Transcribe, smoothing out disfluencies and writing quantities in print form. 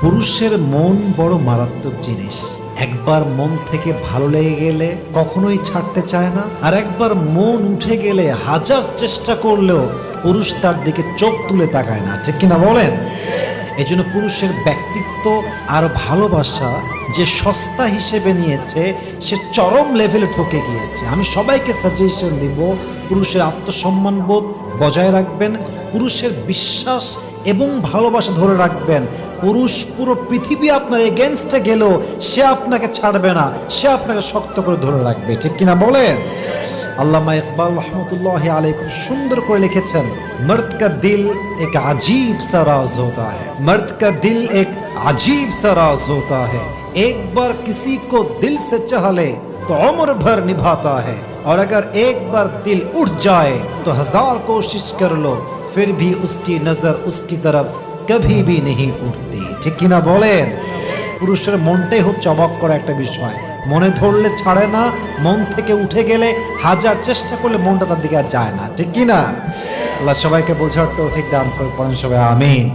পুরুষের মন বড় মারাত্মক জিনিস। একবার মন থেকে ভালো লেগে গেলে কখনোই ছাড়তে চায় না, আর একবার মন উঠে গেলে হাজার চেষ্টা করলেও পুরুষ তার দিকে চোখ তুলে তাকায় না, ঠিক কিনা বলেন? এই জন্য পুরুষের ব্যক্তিত্ব আর ভালোবাসা যে সস্তা হিসেবে নিয়েছে, সে চরম লেভেলে ঠকে গিয়েছে। আমি সবাইকে সাজেশন দিব, পুরুষের আত্মসম্মানবোধ বজায় রাখবেন, পুরুষের বিশ্বাস এবং ভালোবাসা ধরে রাখবেন। পুরুষ পুরো পৃথিবী আপনার এগেনস্টে গেলেও সে আপনাকে ছাড়বে না, সে আপনাকে শক্ত করে ধরে রাখবে, ঠিক কিনা বলেন? আল্লামা ইকবাল রহমতুল্লাহ আলাইহি খুব সুন্দর করে লিখেছেন, मर्द का दिल एक अजीब सा राज होता है, मर्द का दिल एक अजीब सा राज होता है, एक बार किसी को दिल से चाह ले तो उम्र भर निभाता है, और अगर एक बार दिल उठ जाए तो हजार कोशिश कर लो फिर भी उसकी नजर उसकी तरफ कभी भी नहीं उठती, ঠিক কিনা বলেন? পুরুষের মনটাই হচ্ছে অবাক করা একটা বিষয়। মনে ধরলে ছাড়ে না, মন থেকে উঠে গেলে হাজার চেষ্টা করলে মনটা তার দিকে আর যায় না, ঠিক কিনা? আল্লাহ সবাইকে বোঝার তৌফিক দান করে, পড়েন সবাই আমিন।